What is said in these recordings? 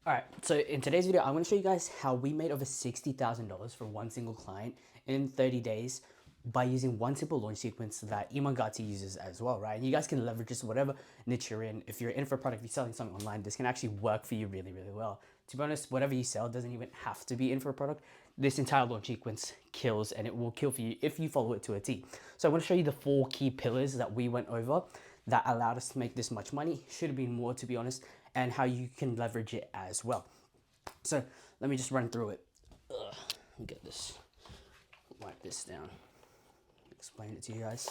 Alright, so in today's video, I'm going to show you guys how we made over $60,000 for one single client in 30 days by using one simple launch sequence that Iman Gadzhi uses as well, right? And you guys can leverage this whatever niche you're in. If you're in for a product, if you're selling something online, this can actually work for you really, really well. To be honest, whatever you sell doesn't even have to be in for a product. This entire launch sequence kills, and it will kill for you if you follow it to a T. So I want to show you the 4 key pillars that we went over that allowed us to make this much money. Should have been more, to be honest, and how you can leverage it as well. So let me just run through it. Get this, wipe this down, explain it to you guys.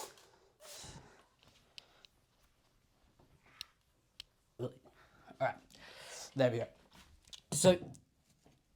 Really? All right, there we go. So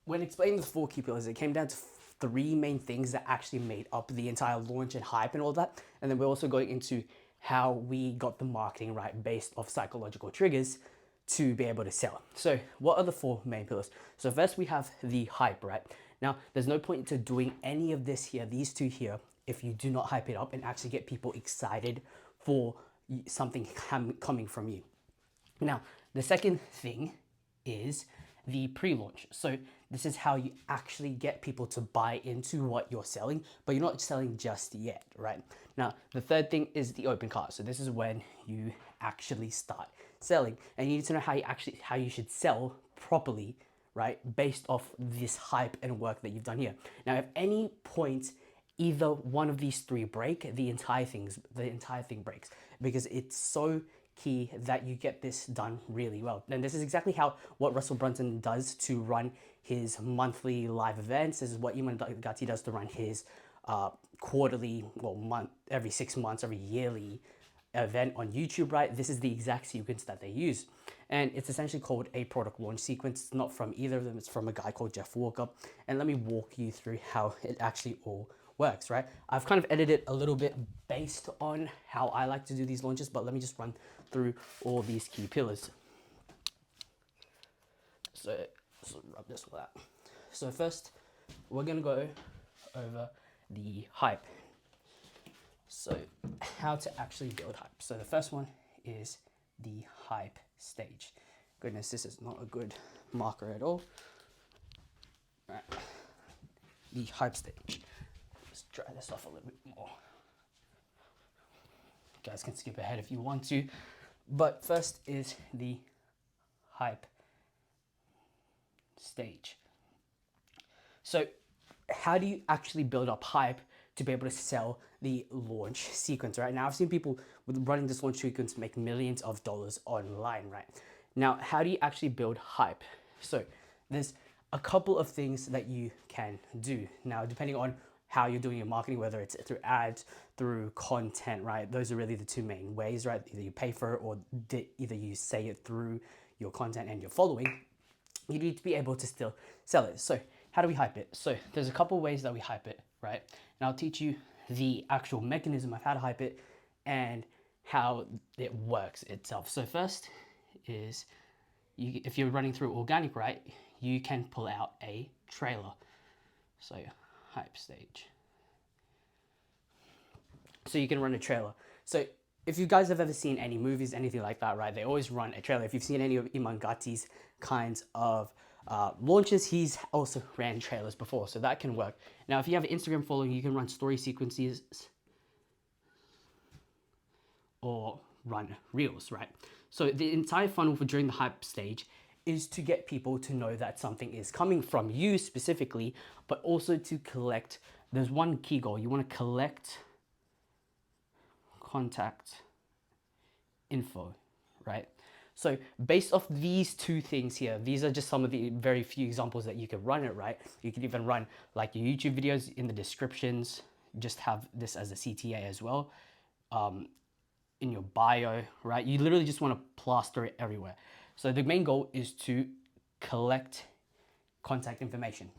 when explaining the 4 key pillars, it came down to 3 main things that actually made up the entire launch and hype and all that. And then we're also going into how we got the marketing right based off psychological triggers to be able to sell. So what are the 4 main pillars? So first we have the hype, right? Now there's no point to doing any of this here, these 2 here, if you do not hype it up and actually get people excited for something coming from you. Now the second thing is the pre-launch. So this is how you actually get people to buy into what you're selling, but you're not selling just yet, right? Now, the third thing is the open cart. So this is when you actually start selling, and you need to know how you should sell properly, right? Based off this hype and work that you've done here. Now, if any point either one of these 3 break, the entire thing breaks, because it's so key that you get this done really well. And this is exactly what Russell Brunson does to run his monthly live events. This is what Iman Gadzhi does to run his quarterly, every 6 months, every yearly event on YouTube, right? This is the exact sequence that they use. And it's essentially called a product launch sequence. It's not from either of them. It's from a guy called Jeff Walker. And let me walk you through how it actually all works, right? I've kind of edited a little bit based on how I like to do these launches, but let me just run through all these key pillars. So rub this with that. So first, we're gonna go over the hype. So how to actually build hype. So the first one is the hype stage. Goodness, this is not a good marker at all. All right, the hype stage. Let's dry this off a little bit more. You guys can skip ahead if you want to. But first is the hype stage. So how do you actually build up hype to be able to sell the launch sequence, right? Now I've seen people with running this launch sequence make millions of dollars online, right? Now, how do you actually build hype? So there's a couple of things that you can do. Now, depending on how you're doing your marketing, whether it's through ads, through content, right? Those are really the 2 main ways, right? Either you pay for it or either you say it through your content and your following. You need to be able to still sell it. So how do we hype it? So there's a couple ways that we hype it, right? And I'll teach you the actual mechanism of how to hype it and how it works itself. So first is, if you're running through organic, right, you can pull out a trailer. So hype stage. So you can run a trailer. So if you guys have ever seen any movies, anything like that, right, they always run a trailer. If you've seen any of Iman Gadzhi's kinds of launches, he's also ran trailers before, so that can work. Now, if you have an Instagram following, you can run story sequences or run reels, right? So the entire funnel for during the hype stage is to get people to know that something is coming from you specifically, but also to collect. There's one key goal. You want to collect contact info, right? So based off these 2 things here, these are just some of the very few examples that you can run it, right? You can even run like your YouTube videos in the descriptions, just have this as a CTA as well. In your bio, right? You literally just want to plaster it everywhere. So the main goal is to collect contact information.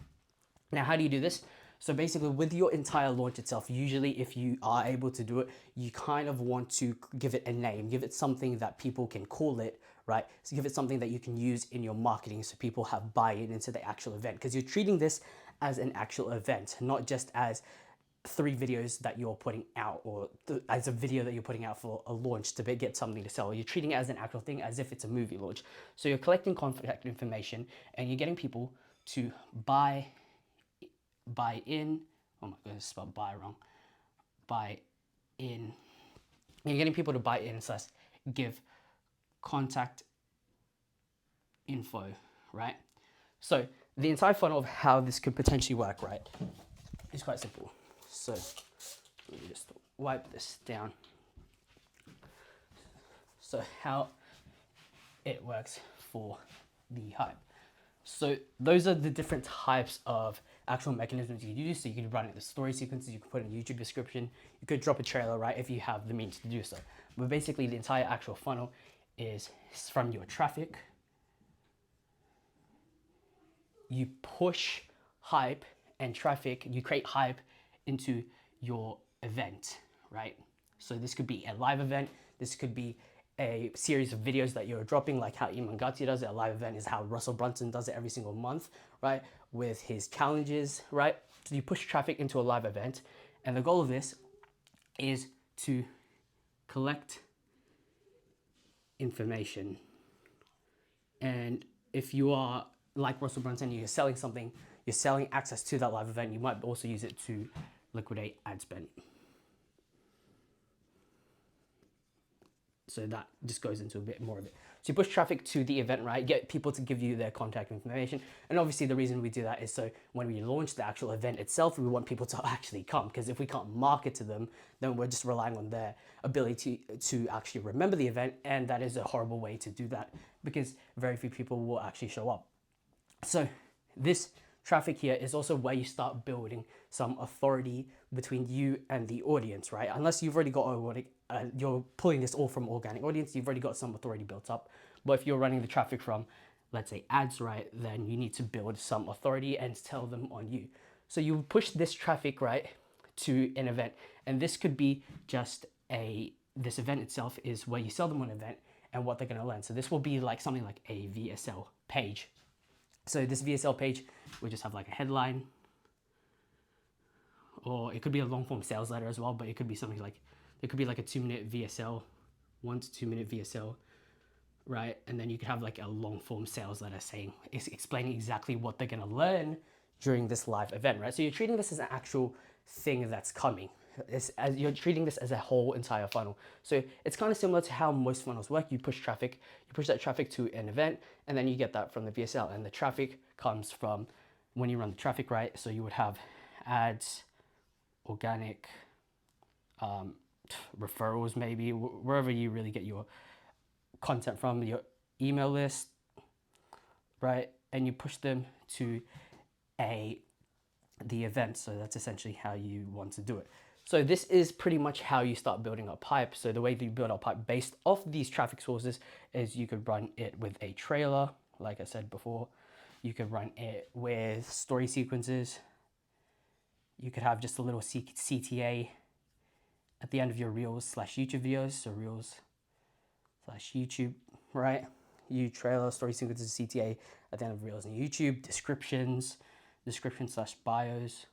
Now, how do you do this? So basically with your entire launch itself, usually if you are able to do it, you kind of want to give it a name, give it something that people can call it, right? So give it something that you can use in your marketing so people have buy-in into the actual event, because you're treating this as an actual event, not just as 3 videos that you're putting out, or as a video that you're putting out for a launch to get something to sell. You're treating it as an actual thing, as if it's a movie launch. So you're collecting contact information and you're getting people to buy in. Oh my goodness, spelled buy wrong. Buy in. You're getting people to buy in slash give contact info, right? So the entire funnel of how this could potentially work, right, is quite simple. So let me just wipe this down. So how it works for the hype. So those are the different types of actual mechanisms you could use. So you could run it the story sequences, you could put in a YouTube description, you could drop a trailer, right, if you have the means to do so. But basically the entire actual funnel is from your traffic. You push hype and traffic, you create hype into your event, right? So this could be a live event, this could be a series of videos that you're dropping, like how Iman Gadzhi does it. A live event is how Russell Brunson does it every single month, right? With his challenges, right? So you push traffic into a live event, and the goal of this is to collect information. And if you are like Russell Brunson, you're selling something, you're selling access to that live event, you might also use it to liquidate ad spend. So that just goes into a bit more of it. So you push traffic to the event, right? Get people to give you their contact information. And obviously the reason we do that is so when we launch the actual event itself, we want people to actually come, because if we can't market to them, then we're just relying on their ability to actually remember the event. And that is a horrible way to do that, because very few people will actually show up. So this traffic here is also where you start building some authority between you and the audience, right? Unless you've already got you're pulling this all from organic audience, you've already got some authority built up. But if you're running the traffic from, let's say, ads, right, then you need to build some authority and tell them on you. So you push this traffic, right, to an event. And this could be just this event itself is where you sell them on an event and what they're going to learn. So this will be like something like a VSL page. So this VSL page will just have like a headline, or it could be a long form sales letter as well, but it could be something like, it could be like a 2-minute VSL, 1 to 2 minute VSL, right? And then you could have like a long form sales letter saying, explaining exactly what they're gonna learn during this live event, right? So you're treating this as an actual thing that's coming. You're treating this as a whole entire funnel. So it's kind of similar to how most funnels work. You push traffic, you push that traffic to an event, and then you get that from the VSL. And the traffic comes from when you run the traffic, right? So you would have ads, organic, referrals, maybe wherever you really get your content from, your email list, right? And you push them to the event. So that's essentially how you want to do it. So this is pretty much how you start building up pipe. So the way that you build up pipe based off these traffic sources is you could run it with a trailer, like I said before. You could run it with story sequences. You could have just a little CTA at the end of your Reels / YouTube videos. So Reels / YouTube, right? You trailer, story sequences, CTA at the end of Reels and YouTube. Descriptions / bios.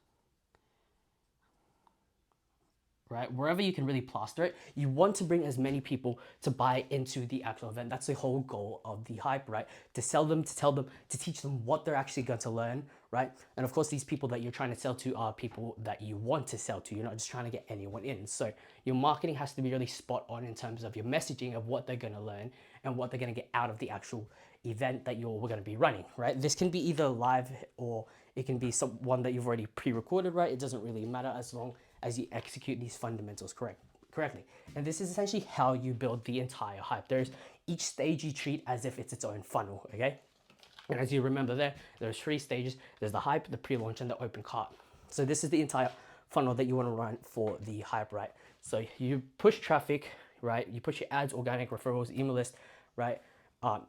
Right? Wherever you can really plaster it, you want to bring as many people to buy into the actual event. That's the whole goal of the hype, right? To sell them, to tell them, to teach them what they're actually going to learn, right? And of course, these people that you're trying to sell to are people that you want to sell to. You're not just trying to get anyone in. So your marketing has to be really spot on in terms of your messaging of what they're going to learn and what they're going to get out of the actual event that we're going to be running, right? This can be either live or it can be one that you've already pre-recorded, right? It doesn't really matter as long as you execute these fundamentals correctly. And this is essentially how you build the entire hype. There's each stage you treat as if it's its own funnel, okay? And as you remember there's 3 stages. There's the hype, the pre-launch, and the open cart. So this is the entire funnel that you want to run for the hype, right? So you push traffic, right? You push your ads, organic, referrals, email list, right?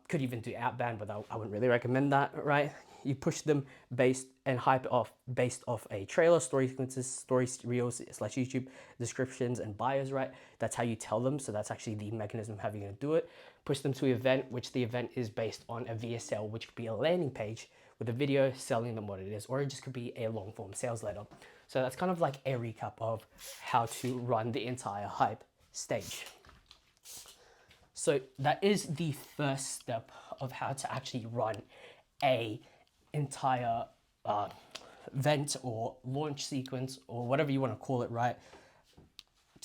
Could even do outbound, but I wouldn't really recommend that, right? You push them based off a trailer, story sequences, story reels / YouTube, descriptions and bios, right? That's how you tell them. So that's actually the mechanism of how you're going to do it. Push them to an event, which the event is based on a VSL, which could be a landing page with a video selling them what it is, or it just could be a long form sales letter. So that's kind of like a recap of how to run the entire hype stage. So that is the first step of how to actually run a entire event or launch sequence or whatever you want to call it, right?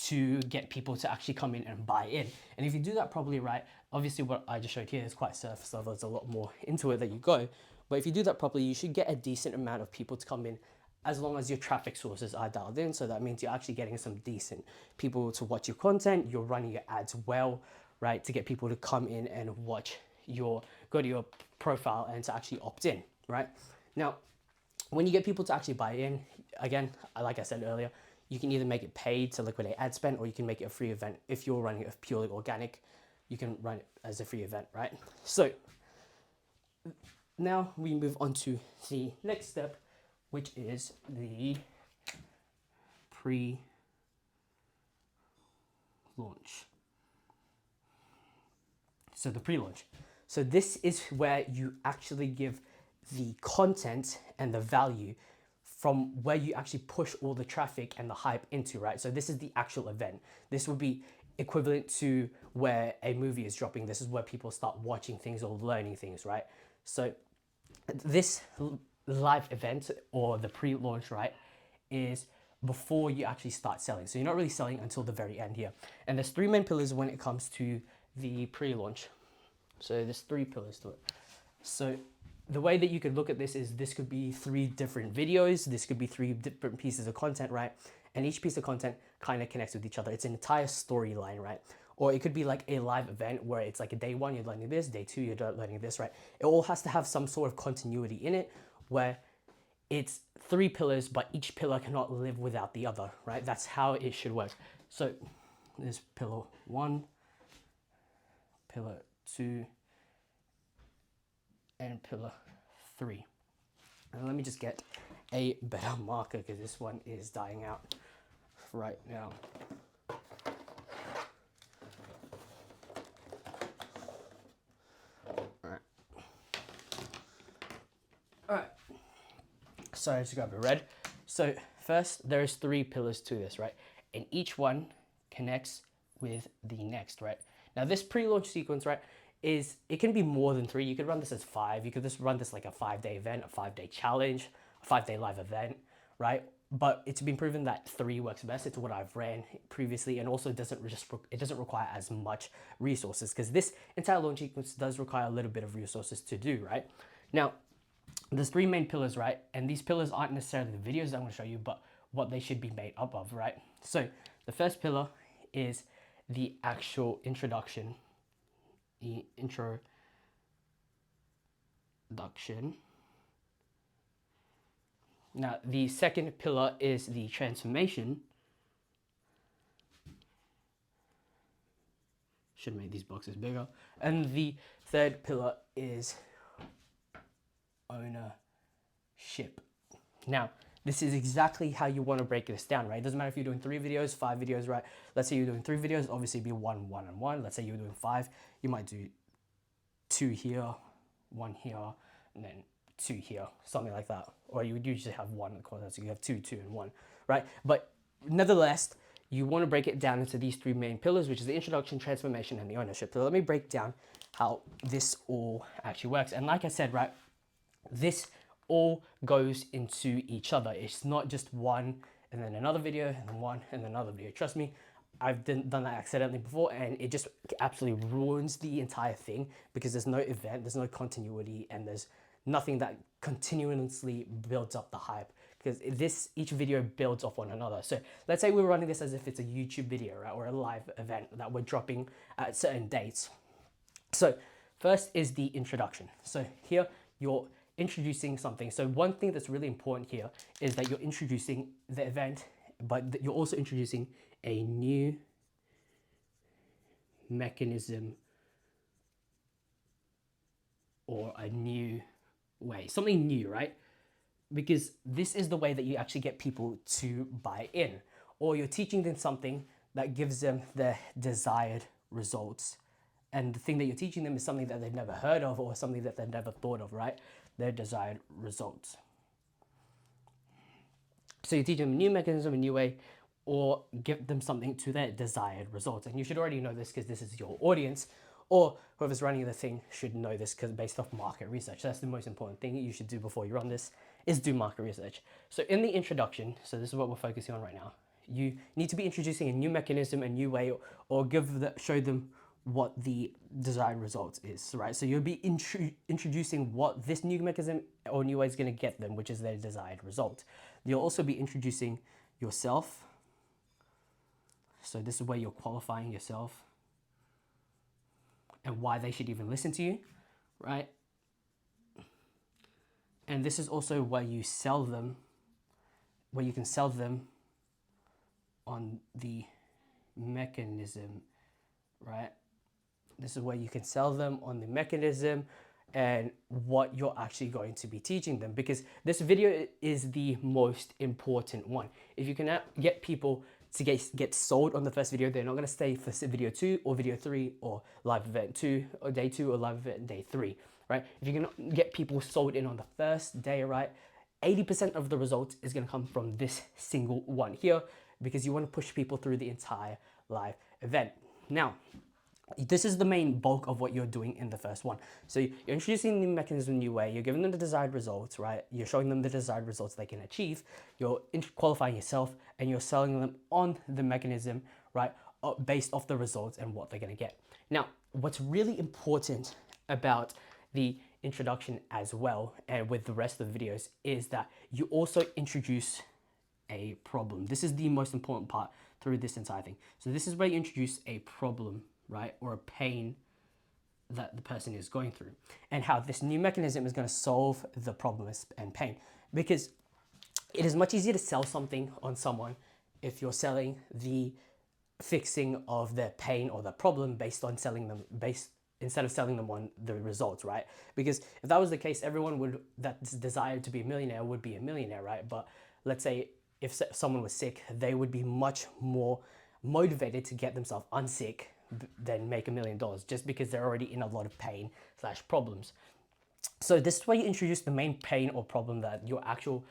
To get people to actually come in and buy in. And if you do that properly, right, obviously what I just showed here is quite surface level. There's a lot more into it that you go. But if you do that properly, you should get a decent amount of people to come in as long as your traffic sources are dialed in. So that means you're actually getting some decent people to watch your content. You're running your ads well, right, to get people to come in and watch go to your profile and to actually opt in, right? Now, when you get people to actually buy in, again, like I said earlier, you can either make it paid to liquidate ad spend, or you can make it a free event. If you're running it purely organic, you can run it as a free event, right? So now we move on to the next step, which is the pre-launch. So the pre-launch. So this is where you actually give the content and the value from where you actually push all the traffic and the hype into, right? So this is the actual event. This would be equivalent to where a movie is dropping. This is where people start watching things or learning things, right? So this live event or the pre-launch, right, is before you actually start selling. So you're not really selling until the very end here. And there's three main pillars when it comes to the pre-launch. So there's three pillars to it. So the way that you could look at this could be three different videos. This could be three different pieces of content, right? And each piece of content kind of connects with each other. It's an entire storyline, right? Or it could be like a live event where it's like a day one, you're learning this, day two, you're learning this, right? It all has to have some sort of continuity in it where it's three pillars, but each pillar cannot live without the other, right? That's how it should work. So there's pillar one, pillar two, and pillar three. And let me just get a better marker because this one is dying out right now. All right. So I just grab a red. So first, there's three pillars to this, right? And each one connects with the next, right? Now this pre-launch sequence, right, it can be more than three. You could run this as five. You could just run this like a 5-day event, a 5-day challenge, a 5-day live event, right? But it's been proven that three works best. It's what I've ran previously, and also it doesn't require as much resources because this entire launch sequence does require a little bit of resources to do, right? Now, there's three main pillars, right? And these pillars aren't necessarily the videos I'm going to show you, but what they should be made up of, right? So the first pillar is the actual introduction. The introduction. Now, the second pillar is the transformation. Should make these boxes bigger. And the third pillar is ownership. Now, this is exactly how you want to break this down, right? It doesn't matter if you're doing 3 videos, 5 videos, right? Let's say you're doing 3 videos, obviously it'd be one and one. Let's say you're doing 5, you might do 2 here, 1 here, and then 2 here, something like that. Or you would usually have 1 in the corner, so you have 2, 2, and 1, right? But nevertheless, you want to break it down into these 3 main pillars, which is the introduction, transformation, and the ownership. So let me break down how this all actually works. And like I said, right, this all goes into each other. It's not just one and then another video and then one and then another video. Trust me, I've done that accidentally before, and it just absolutely ruins the entire thing because there's no event, there's no continuity, and there's nothing that continuously builds up the hype because each video builds off one another. So let's say we're running this as if it's a YouTube video, right, or a live event that we're dropping at certain dates. So first is the introduction. So here you're introducing something. So one thing that's really important here is that you're introducing the event, but you're also introducing a new mechanism or a new way, something new, right? Because this is the way that you actually get people to buy in, or you're teaching them something that gives them the desired results. And the thing that you're teaching them is something that they've never heard of or something that they've never thought of, right? Their desired results. So you teach them a new mechanism, a new way, or give them something to their desired results. And you should already know this because this is your audience, or whoever's running the thing should know this because based off market research. That's the most important thing you should do before you run this, is do market research. So in the introduction, so this is what we're focusing on right now, you need to be introducing a new mechanism, a new way, or show them what the desired results is, right? So you'll be introducing what this new mechanism or new way is going to get them, which is their desired result. You'll also be introducing yourself. So this is where you're qualifying yourself and why they should even listen to you, right? And this is also where you sell them, where you can sell them on the mechanism, right? This is where you can sell them on the mechanism and what you're actually going to be teaching them, because this video is the most important one. If you can get people to get sold on the first video, they're not going to stay for video 2 or video 3 or live event 2 or day 2 or live event day 3, right? If you can get people sold in on the first day, right, 80% of the results is going to come from this single one here, because you want to push people through the entire live event. Now, this is the main bulk of what you're doing in the first one. So you're introducing the mechanism in a new way, you're giving them the desired results, right? You're showing them the desired results they can achieve, you're qualifying yourself, and you're selling them on the mechanism, right? Based off the results and what they're gonna get. Now, what's really important about the introduction as well, and with the rest of the videos, is that you also introduce a problem. This is the most important part through this entire thing. So this is where you introduce a problem, right, or a pain that the person is going through, and how this new mechanism is going to solve the problem and pain. Because it is much easier to sell something on someone if you're selling the fixing of their pain or the problem based on selling them instead of selling them on the results, right? Because if that was the case, everyone that's desired to be a millionaire would be a millionaire, right? But let's say if someone was sick, they would be much more motivated to get themselves unsick than make $1 million, just because they're already in a lot of pain / problems. So this is where you introduce the main pain or problem that your actual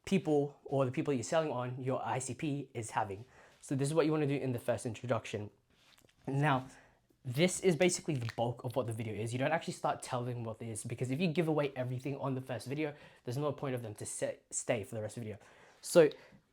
people, or the people you're selling on, your ICP, is having. So this is what you want to do in the first introduction. Now, this is basically the bulk of what the video is. You don't actually start telling them what it is, because if you give away everything on the first video, there's no point of them to stay for the rest of the video. So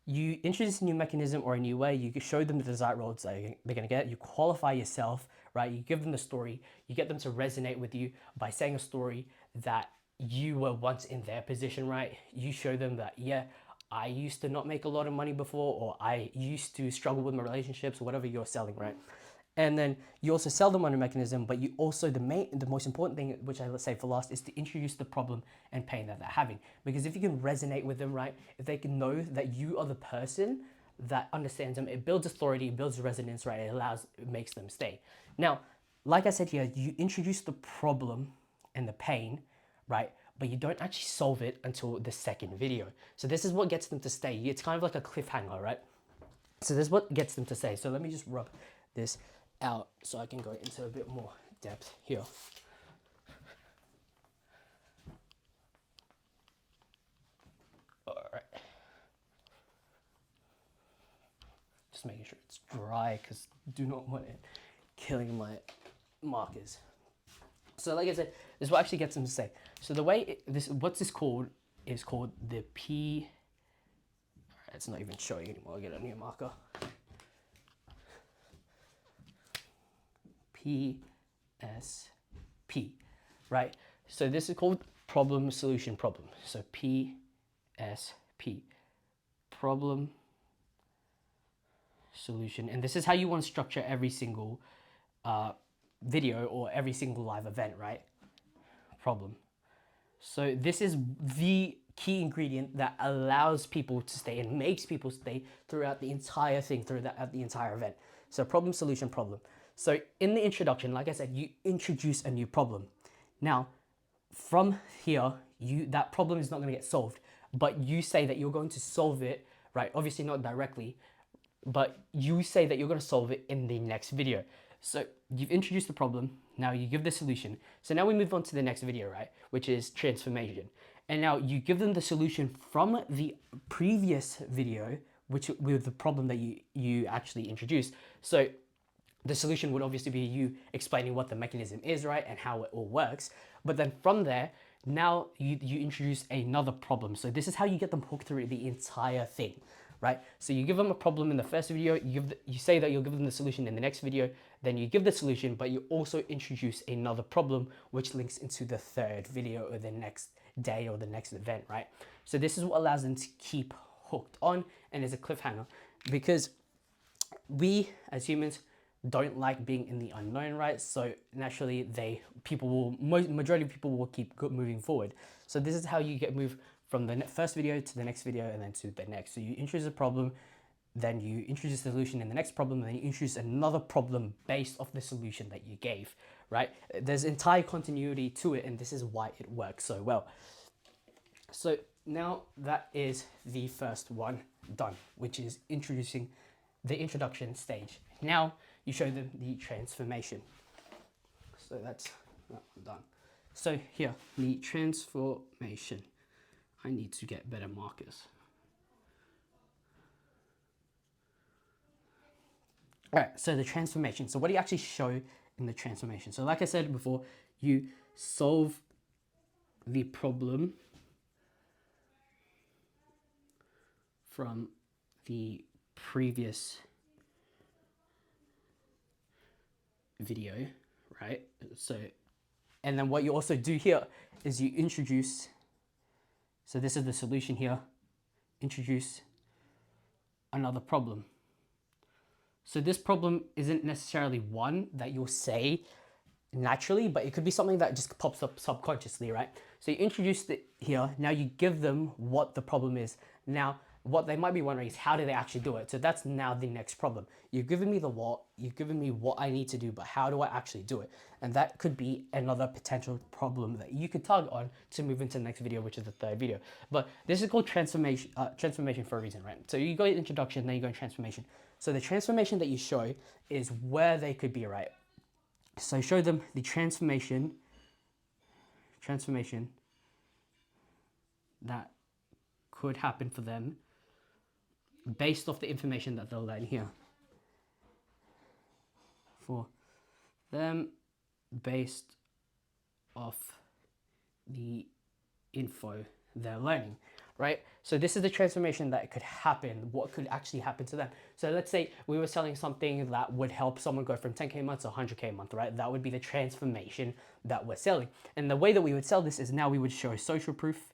you introduce a new mechanism or a new way, you show them the desired results that they're going to get, you qualify yourself, right? You give them the story, you get them to resonate with you by saying a story that you were once in their position, right? You show them that, yeah, I used to not make a lot of money before, or I used to struggle with my relationships, or whatever you're selling, right? And then you also sell them on a mechanism, but you also, the most important thing, which I let's say for last, is to introduce the problem and pain that they're having. Because if you can resonate with them, right, if they can know that you are the person that understands them, it builds authority, it builds resonance, right? It makes them stay. Now, like I said here, you introduce the problem and the pain, right? But you don't actually solve it until the second video. So this is what gets them to stay. It's kind of like a cliffhanger, right? So this is what gets them to stay. So let me just rub this out so I can go into a bit more depth here. All right. Just making sure it's dry, because I do not want it killing my markers. So like I said, this is what actually gets them to stay. So the way what's this called is called the P. It's not even showing anymore. I'll get a new marker. PSP, right? So this is called problem, solution, problem. So PSP, problem, solution. And this is how you want to structure every single video or every single live event, right? Problem. So this is the key ingredient that allows people to stay and makes people stay throughout the entire thing, throughout the entire event. So problem, solution, problem. So in the introduction, like I said, you introduce a new problem. Now, from here, that problem is not going to get solved, but you say that you're going to solve it, right? Obviously not directly, but you say that you're going to solve it in the next video. So you've introduced the problem, now you give the solution. So now we move on to the next video, right? Which is transformation. And now you give them the solution from the previous video, which with the problem that you actually introduced. So the solution would obviously be you explaining what the mechanism is, right, and how it all works. But then from there, now you introduce another problem. So this is how you get them hooked through the entire thing, right? So you give them a problem in the first video, you say that you'll give them the solution in the next video, then you give the solution, but you also introduce another problem which links into the third video or the next day or the next event, right? So this is what allows them to keep hooked on and is a cliffhanger, because we as humans don't like being in the unknown, right? So naturally majority of people will keep moving forward. So this is how you get moved from the first video to the next video and then to the next. So you introduce a problem, then you introduce a solution in the next problem, and then you introduce another problem based off the solution that you gave, right? There's entire continuity to it, and this is why it works so well. So now that is the first one done, which is introducing the introduction stage. Now you show them the transformation. So that's that one done. So here, the transformation. I need to get better markers. All right, so the transformation. So what do you actually show in the transformation? So like I said before, you solve the problem from the previous video, right? So, and then what you also do here is you introduce, so this is the solution here, introduce another problem. So this problem isn't necessarily one that you'll say naturally, but it could be something that just pops up subconsciously, right? So you introduce it here, now you give them what the problem is. Now, what they might be wondering is how do they actually do it? So that's now the next problem. You've given me the what, you've given me what I need to do, but how do I actually do it? And that could be another potential problem that you could target on to move into the next video, which is the third video. But this is called transformation for a reason, right? So you go introduction, then you go in transformation. So the transformation that you show is where they could be, right? So show them the transformation that could happen for them based off the information that they'll learn here. For them, based off the info they're learning, right? So this is the transformation that could happen, what could actually happen to them. So let's say we were selling something that would help someone go from 10K a month to 100K a month, right? That would be the transformation that we're selling. And the way that we would sell this is now we would show social proof,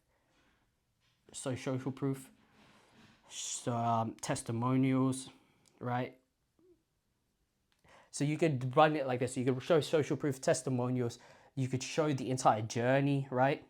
testimonials, right? So you could run it like this. So you could show social proof, testimonials. You could show the entire journey, right?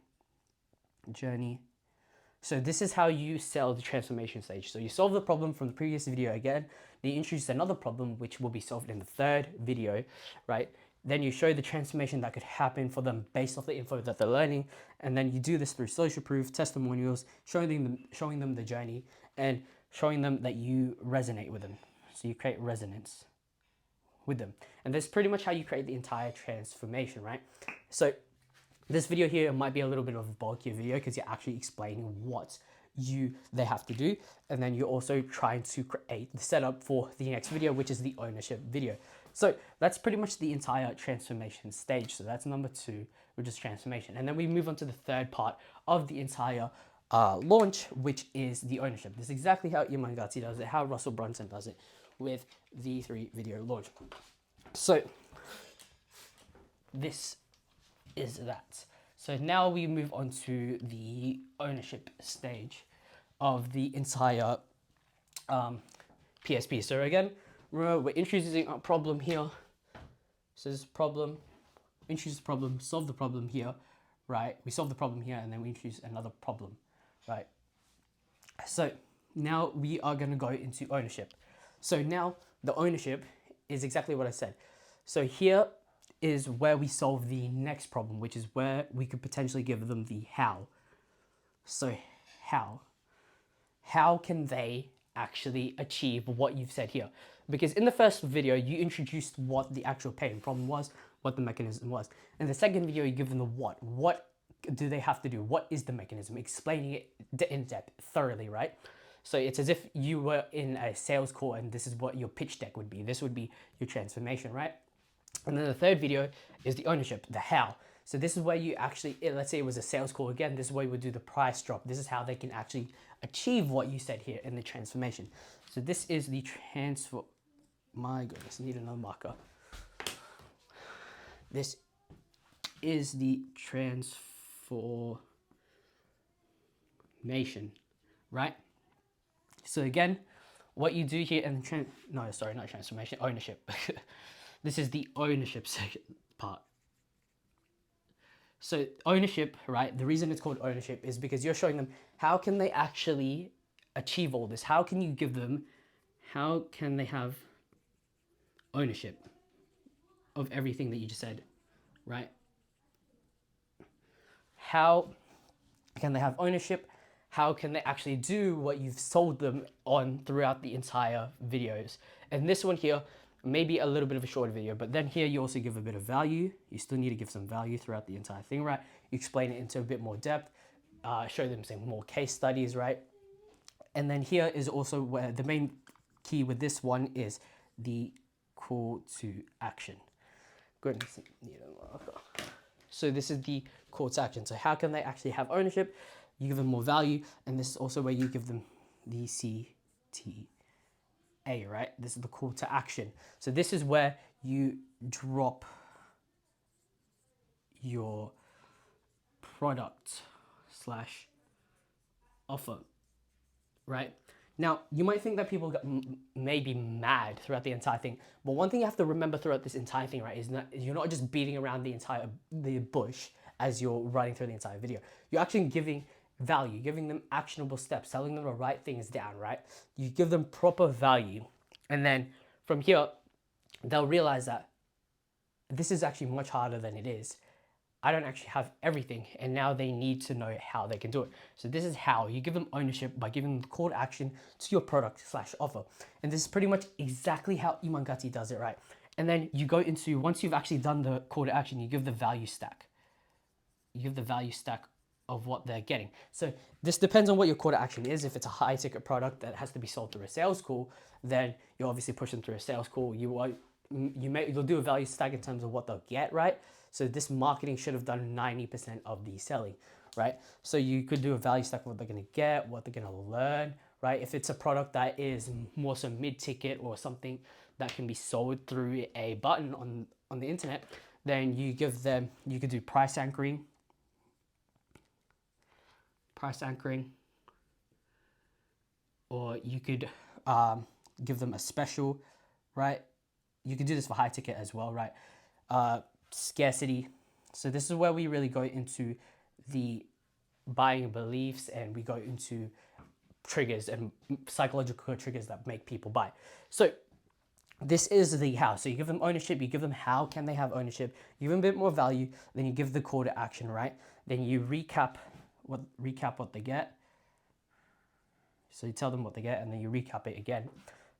So this is how you sell the transformation stage. So you solve the problem from the previous video again. Then you introduce another problem, which will be solved in the third video, right? Then you show the transformation that could happen for them based off the info that they're learning. And then you do this through social proof, testimonials, showing them the journey and showing them that you resonate with them. So you create resonance with them. And that's pretty much how you create the entire transformation, right? So this video here might be a little bit of a bulkier video because you're actually explaining what they have to do. And then you're also trying to create the setup for the next video, which is the ownership video. So that's pretty much the entire transformation stage. So that's number 2, which is transformation. And then we move on to the third part of the entire launch, which is the ownership. This is exactly how Iman Gadzhi does it, how Russell Brunson does it with the 3 video launch. So this is that. So now we move on to the ownership stage of the entire PSP. So again, remember we're introducing a problem here. So this problem, introduce a problem, solve the problem here, right? We solve the problem here and then we introduce another problem, right? So now we are going to go into ownership. So now the ownership is exactly what I said. So here is where we solve the next problem, which is where we could potentially give them the how. So how can they actually achieve what you've said here? Because in the first video, you introduced what the actual pain problem was, what the mechanism was. In the second video, you give them the what. What do they have to do? What is the mechanism? Explaining it in depth, thoroughly, right? So it's as if you were in a sales call and this is what your pitch deck would be. This would be your transformation, right? And then the third video is the ownership, the how. So this is where you actually, let's say it was a sales call again, this is where you would do the price drop. This is how they can actually achieve what you said here in the transformation. So this is the transfer, my goodness, I need another marker. This is the transformation, right? So again, what you do here in the not transformation, ownership. This is the ownership part. So ownership, right? The reason it's called ownership is because you're showing them how can they actually achieve all this? How can you give them, how can they have ownership of everything that you just said, right? How can they have ownership? How can they actually do what you've sold them on throughout the entire videos? And this one here, maybe a little bit of a shorter video, but then here you also give a bit of value. You still need to give some value throughout the entire thing, right? You explain it into a bit more depth, show them some more case studies, right? And then here is also where the main key with this one is the call to action. Goodness, need a marker. So this is the call to action. So how can they actually have ownership? You give them more value, and this is also where you give them the CTA, right? This is the call to action. So this is where you drop your product slash offer, right? Now, you might think that people may be mad throughout the entire thing, but one thing you have to remember throughout this entire thing, right, is that you're not just beating around the bush as you're running through the entire video. You're actually giving value, giving them actionable steps, telling them to write things down, right? You give them proper value, and then from here, they'll realize that this is actually much harder than it is. I don't actually have everything, and now they need to know how they can do it. So this is how you give them ownership, by giving them the call to action to your product slash offer. And this is pretty much exactly how Iman Gadzhi does it, right? And then you go into, once you've actually done the call to action, you give the value stack. You give the value stack of what they're getting. So this depends on what your call to action is. If it's a high ticket product that has to be sold through a sales call, then you obviously push them through a sales call. You'll do a value stack in terms of what they'll get, right? So this marketing should have done 90% of the selling, right? So you could do a value stack of what they're gonna get, what they're gonna learn, right? If it's a product that is more so mid-ticket or something that can be sold through a button on the internet, then you give them, you could do price anchoring, or you could give them a special, right? You could do this for high ticket as well, right? Scarcity. So this is where we really go into the buying beliefs, and we go into triggers and psychological triggers that make people buy. So this is the how. So you give them ownership, you give them how can they have ownership, you give them a bit more value, then you give the call to action, right? Then you recap what they get. So you tell them what they get, and then you recap it again.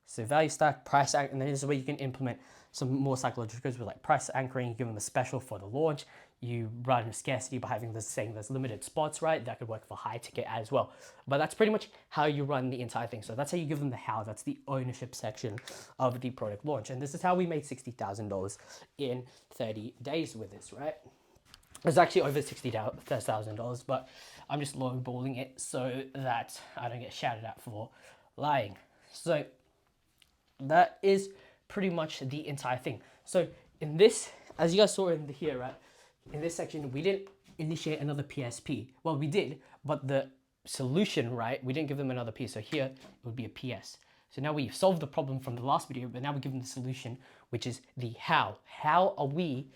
So value stack, price anchor, and then this is where you can implement some more psychological triggers with like price anchoring. You give them a special for the launch. You run scarcity by having this saying there's limited spots, right? That could work for high ticket as well. But that's pretty much how you run the entire thing. So that's how you give them the how. That's the ownership section of the product launch. And this is how we made $60,000 in 30 days with this, right? It's actually over $60,000, but I'm just lowballing it so that I don't get shouted at for lying. So that is pretty much the entire thing. So in this, as you guys saw in here, right, in this section, we didn't initiate another PSP. Well, we did, but the solution, right, we didn't give them another P. So here it would be a PS. So now we've solved the problem from the last video, but now we give them the solution, which is the how. How are we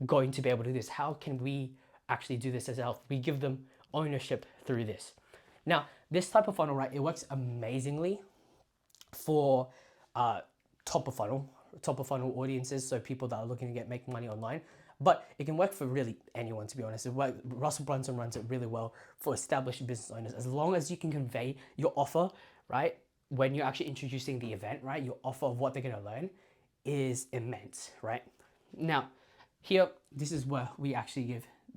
going to be able to do this? How can we actually do this as well? We give them ownership through this. Now, this type of funnel, right, it works amazingly for top of funnel audiences, so people that are looking to make money online. But it can work for really anyone, to be honest. Russell Brunson runs it really well for established business owners. As long as you can convey your offer, right, when you're actually introducing the event, right, your offer of what they're going to learn is immense, right? Now, here, this is where we've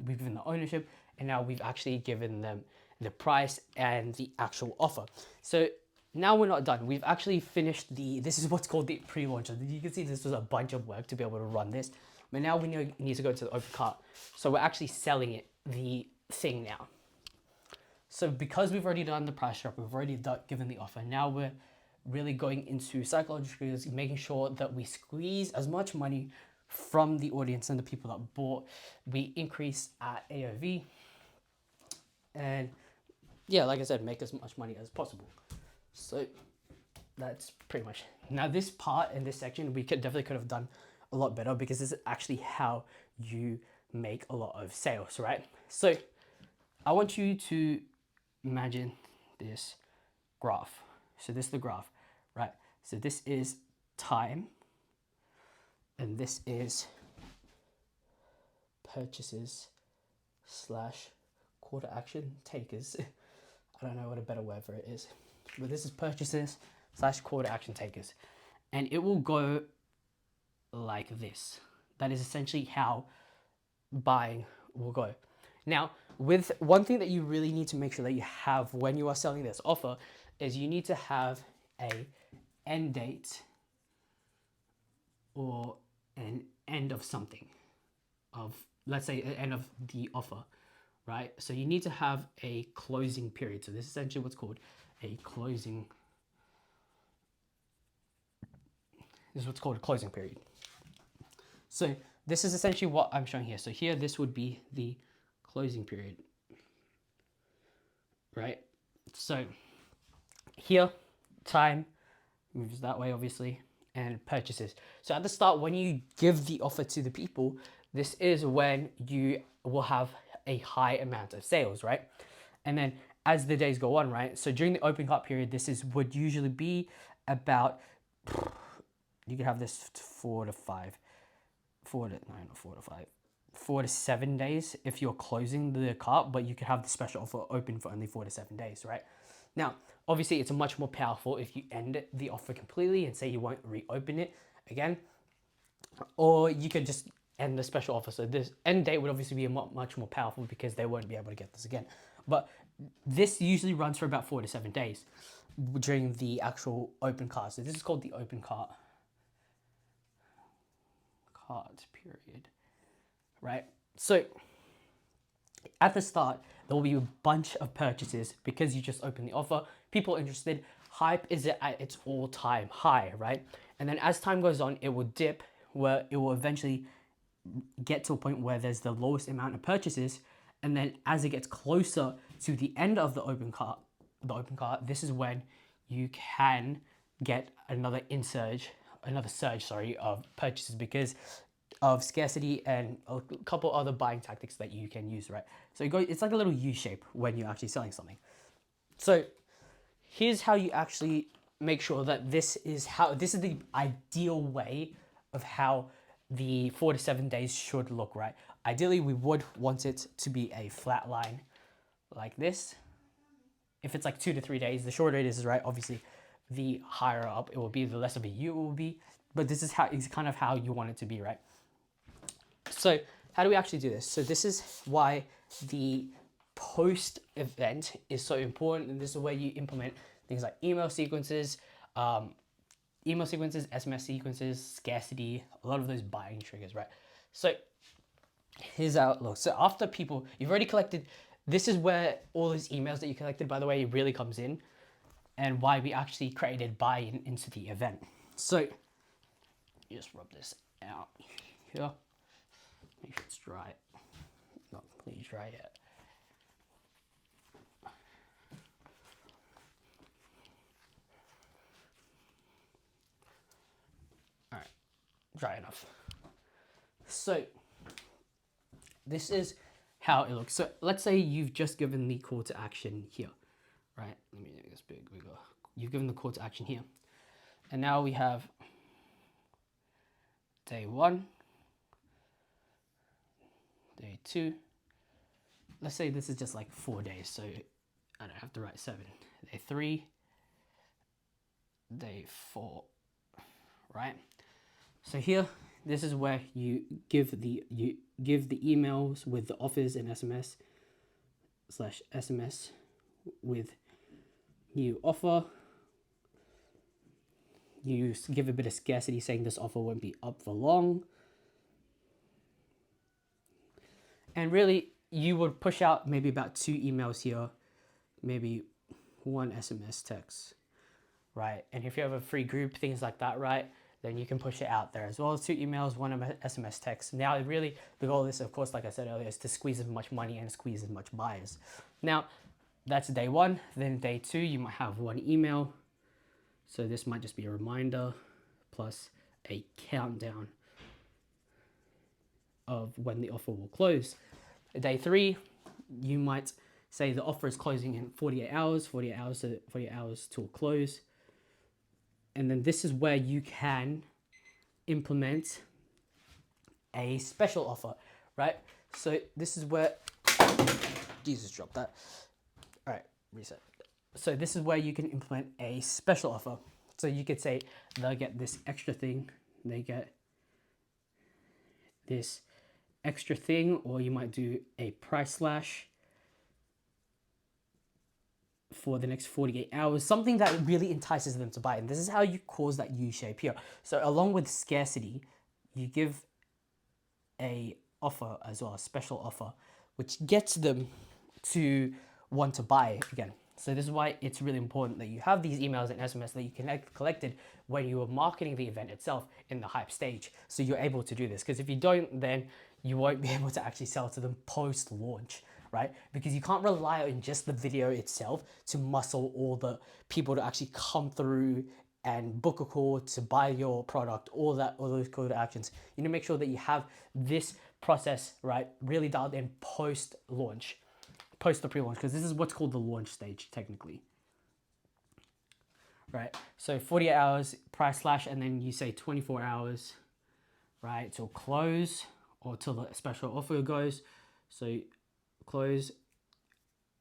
given the ownership, and now we've actually given them the price and the actual offer. So now we're not done. We've actually finished this is what's called the pre-launch. You can see this was a bunch of work to be able to run this, but now we need to go to the open cart. So we're actually selling it, the thing now. So because we've already done the price drop, we've already given the offer, now we're really going into psychological, making sure that we squeeze as much money from the audience and the people that bought. We increase our AOV, and yeah, like I said, make as much money as possible. So that's pretty much. Now this part in this section, we definitely could have done a lot better, because this is actually how you make a lot of sales, right? So I want you to imagine this graph. So this is the graph, right? So this is time, and this is purchases slash call to action takers. I don't know what a better word for it is, but this is purchases slash call to action takers, and it will go like this. That is essentially how buying will go. Now, with one thing that you really need to make sure that you have when you are selling this offer is you need to have a end date or an end of something, of, let's say, an end of the offer, right? So you need to have a closing period. So this is essentially what's called a closing. This is what's called a closing period. So this is essentially what I'm showing here. So here, this would be the closing period, right? So here, time moves that way, obviously, and purchases. So at the start, when you give the offer to the people, this is when you will have a high amount of sales, right? And then as the days go on, right? So during the open cart period, this is would usually be about, you could have this 4 to 7 days if you're closing the cart, but you could have the special offer open for only 4 to 7 days, right? Now, obviously, it's much more powerful if you end the offer completely and say you won't reopen it again, or you could just end the special offer. So this end date would obviously be much more powerful, because they won't be able to get this again. But this usually runs for about 4 to 7 days during the actual open cart. So this is called the open cart period, right? So at the start, there will be a bunch of purchases because you just opened the offer. People interested. Hype is at its all-time high, right? And then as time goes on, it will dip, where it will eventually get to a point where there's the lowest amount of purchases. And then as it gets closer to the end of the open cart, this is when you can get another surge, of purchases, because of scarcity and a couple other buying tactics that you can use, right? So it's like a little U shape when you're actually selling something. So here's how you actually make sure that this is the ideal way of how the 4 to 7 days should look, right? Ideally, we would want it to be a flat line like this. If it's like 2 to 3 days, the shorter it is, right? Obviously, the higher up it will be, the less of a U it will be. But this is kind of how you want it to be, right? So how do we actually do this? So this is why the post event is so important, and this is where you implement things like email sequences, SMS sequences, scarcity, a lot of those buying triggers, right? So here's how it looks. So after you've already collected, this is where all those emails that you collected, by the way, really comes in, and why we actually created buy-in into the event. So you just rub this out here. Make sure it's dry. Not completely dry yet. All right, dry enough. So this is how it looks. So let's say you've just given the call to action here, right? Let me make this bigger. You've given the call to action here. And now we have day 1, day 2. Let's say this is just like 4 days, so I don't have to write 7. Day 3, day 4, right? So here, this is where you give the emails with the offers and SMS. SMS with new offer. You give a bit of scarcity saying this offer won't be up for long. And really, you would push out maybe about 2 emails here, maybe 1 SMS text, right? And if you have a free group, things like that, right, then you can push it out there as well as 2 emails, 1 SMS text. Now, really, the goal is, of course, like I said earlier, is to squeeze as much money and squeeze as much buyers. Now, that's day 1. Then day 2, you might have 1 email. So this might just be a reminder plus a countdown of when the offer will close. Day 3, you might say the offer is closing in 48 hours, 48 hours till close. And then this is where you can implement a special offer, right? So this is where, Jesus, dropped that. All right, reset. So this is where you can implement a special offer. So you could say they'll get this extra thing, they get this extra thing, or you might do a price slash for the next 48 hours, something that really entices them to buy. And this is how you cause that U shape here. So along with scarcity, you give a offer as well, a special offer, which gets them to want to buy again. So this is why it's really important that you have these emails and SMS that you collected when you were marketing the event itself in the hype stage. So you're able to do this, because if you don't, then you won't be able to actually sell to them post-launch, right? Because you can't rely on just the video itself to muscle all the people to actually come through and book a call to buy your product, all those call to actions. You need to make sure that you have this process, right, really dialed in post-launch. Post the pre-launch, because this is what's called the launch stage technically, right? So 48 hours price slash, and then you say 24 hours, right, till close or till the special offer goes. So close,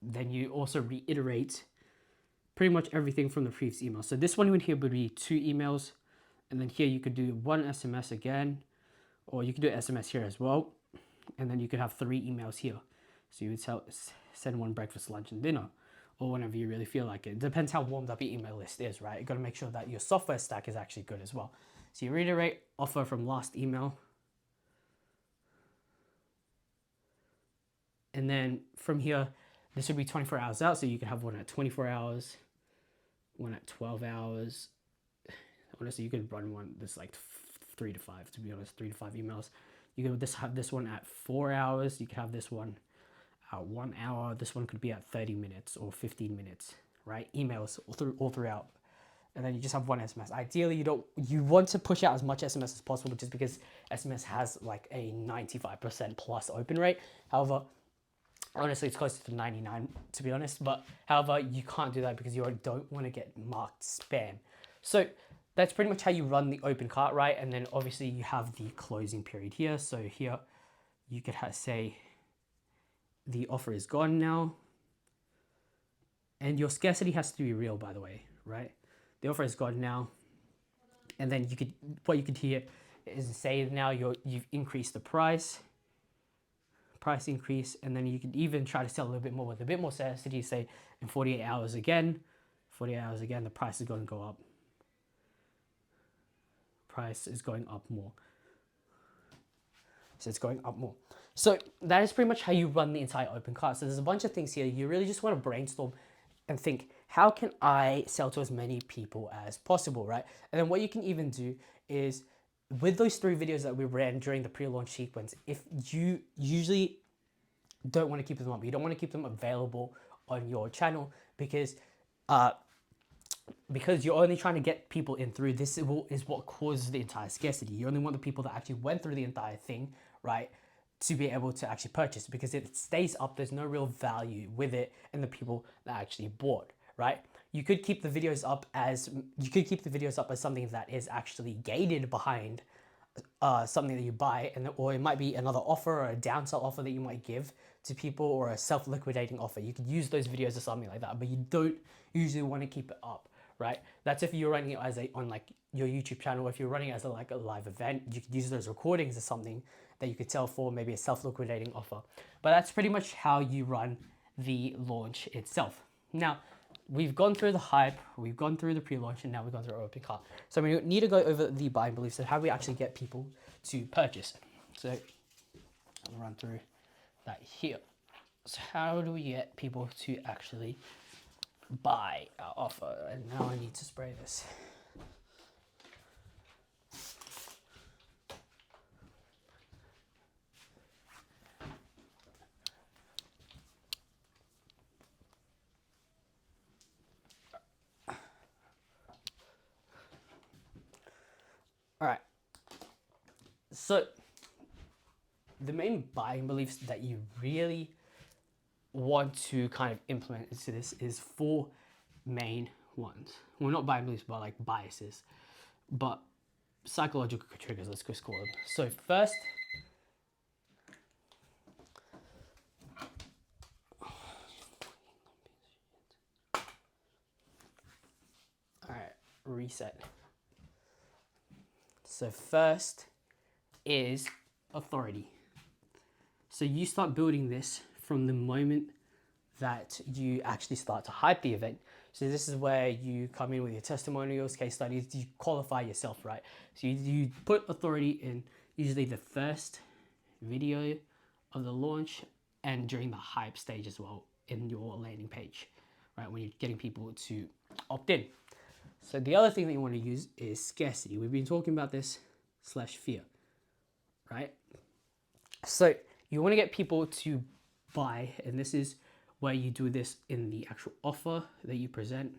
then you also reiterate pretty much everything from the previous email. So this one here would be 2 emails, and then here you could do 1 SMS again, or you could do SMS here as well, and then you could have 3 emails here. So you would send 1 breakfast, lunch, and dinner, or whenever you really feel like it. Depends how warmed up your email list is, right? You got to make sure that your software stack is actually good as well. So you reiterate offer from last email, and then from here, this would be 24 hours out. So you could have 1 at 24 hours, 1 at 12 hours. Honestly, you could run one that's like 3 to 5. To be honest, 3 to 5 emails. You could have this one at 4 hours. You could have this one at 1 hour. This one could be at 30 minutes or 15 minutes, right? Emails all throughout. And then you just have 1 SMS. Ideally, you want to push out as much SMS as possible, just because SMS has like a 95% plus open rate. However, honestly, it's closer to 99 to be honest. But however, you can't do that because you don't want to get marked spam. So that's pretty much how you run the open cart, right? And then obviously you have the closing period here. So here you could say the offer is gone now. And your scarcity has to be real, by the way, right? The offer is gone now. And then what you could hear is say now you've increased the price increase, and then you could even try to sell a little bit more with a bit more scarcity, say in 48 hours again, the price is going to go up. Price is going up more. So it's going up more. So that is pretty much how you run the entire open cart. So there's a bunch of things here. You really just want to brainstorm and think, how can I sell to as many people as possible, right? And then what you can even do is, with those 3 videos that we ran during the pre-launch sequence, if you usually don't want to keep them up, you don't want to keep them available on your channel, because you're only trying to get people in through this is what causes the entire scarcity. You only want the people that actually went through the entire thing, right, to be able to actually purchase, because if it stays up, there's no real value with it and the people that actually bought, right? You could keep the videos up as something that is actually gated behind something that you buy, or it might be another offer or a downsell offer that you might give to people, or a self-liquidating offer. You could use those videos or something like that, but you don't usually want to keep it up, right? That's if you're running it as on like your YouTube channel. If you're running it as a live event, you could use those recordings as something that you could sell for maybe a self-liquidating offer. But that's pretty much how you run the launch itself. Now, we've gone through the hype, we've gone through the pre-launch, and now we've gone through open cart. So we need to go over the buying beliefs and how we actually get people to purchase. So I'll run through that here. So how do we get people to actually buy our offer? And now I need to spray this. All right. So the main buying beliefs that you really want to kind of implement into this is 4 main ones. Well, not buying beliefs, but like biases, but psychological triggers, let's just call them. So first, all right, reset. So first is authority. So you start building this from the moment that you actually start to hype the event. So this is where you come in with your testimonials, case studies, you qualify yourself, right? So you put authority in usually the first video of the launch and during the hype stage as well in your landing page, right? When you're getting people to opt in. So the other thing that you want to use is scarcity. We've been talking about this / fear, right? So you want to get people to buy, and this is where you do this in the actual offer that you present,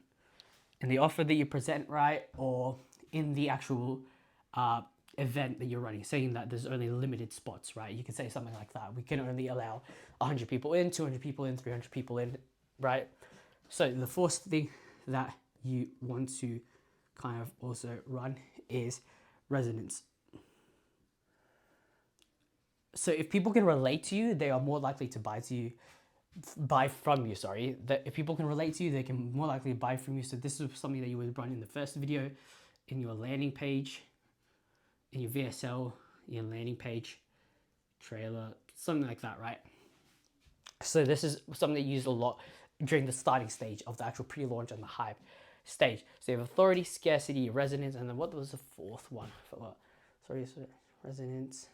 right? Or in the actual event that you're running, saying that there's only limited spots, right? You can say something like that. We can only allow 100 people in, 200 people in, 300 people in, right? So the fourth thing that you want to kind of also run is resonance. So if people can relate to you, they are more likely to buy from you, sorry. That if people can relate to you, they can more likely buy from you. So this is something that you would run in the first video, in your landing page, in your VSL, your landing page, trailer, something like that, right? So this is something that you use a lot during the starting stage of the actual pre-launch and the hype stage. So you have authority, scarcity, resonance, and then what was the fourth one? I forgot. Sorry, resonance.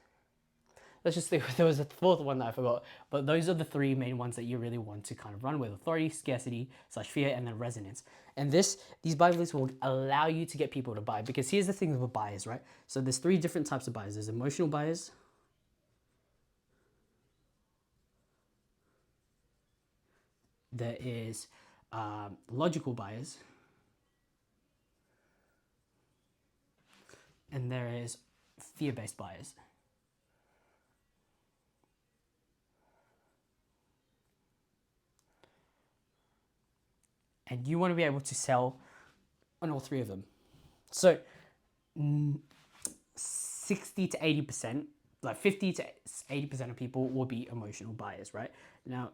Let's just think there was a fourth one that I forgot. But those are the 3 main ones that you really want to kind of run with: authority, scarcity / fear, and then resonance. And these buy beliefs will allow you to get people to buy, because here's the thing with buyers, right? So there's 3 different types of buyers. There's emotional buyers, there is logical buyers, and there is fear-based buyers. And you want to be able to sell on all 3 of them. So 60 to 80%, like 50 to 80% of people will be emotional buyers, right? Now,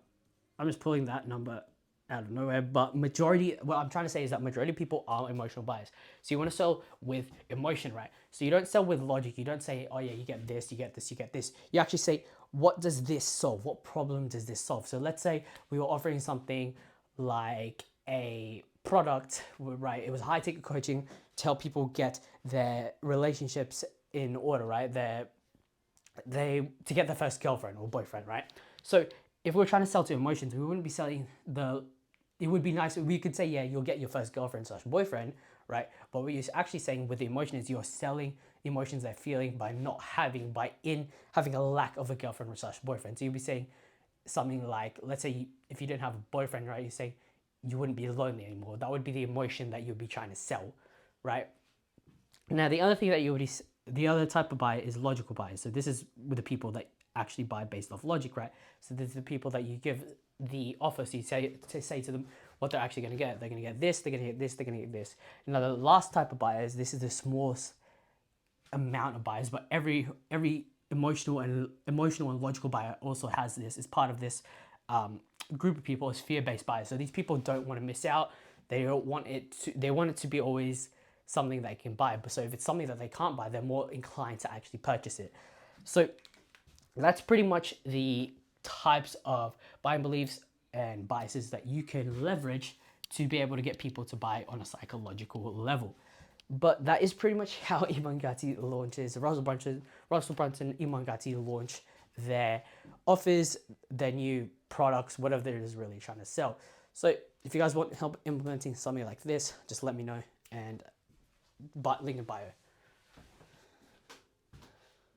I'm just pulling that number out of nowhere, but what I'm trying to say is that majority of people are emotional buyers. So you want to sell with emotion, right? So you don't sell with logic. You don't say, oh yeah, you get this, you get this, you get this. You actually say, what does this solve? What problem does this solve? So let's say we were offering something like a product, right? It was high ticket coaching to help people get their relationships in order, right? To get their first girlfriend or boyfriend, right? So if we're trying to sell to emotions, we wouldn't be selling it would be nice if we could say, yeah, you'll get your first girlfriend / boyfriend, right? But what you're actually saying with the emotion is you're selling the emotions they're feeling by having a lack of a girlfriend / boyfriend. So you'd be saying something like, let's say if you didn't have a boyfriend, right? You're saying you wouldn't be lonely anymore. That would be the emotion that you'd be trying to sell, right? Now, the other type of buyer is logical buyers. So this is with the people that actually buy based off logic, right? So this is the people that you give the offer, so you say to them what they're actually going to get. They're going to get this, they're going to get this, they're going to get this. Now, the last type of buyers, this is the smallest amount of buyers, but every emotional and logical buyer also has this. Is part of this group of people is fear-based buyers. So these people don't want to miss out. They want it to be always something they can buy. But so if it's something that they can't buy, they're more inclined to actually purchase it. So that's pretty much the types of buying beliefs and biases that you can leverage to be able to get people to buy on a psychological level. But that is pretty much how Iman Gadzhi launches. Russell Brunson, Iman Gadzhi launch their offers, their new products, whatever it is really trying to sell. So if you guys want help implementing something like this, just let me know, and link in bio.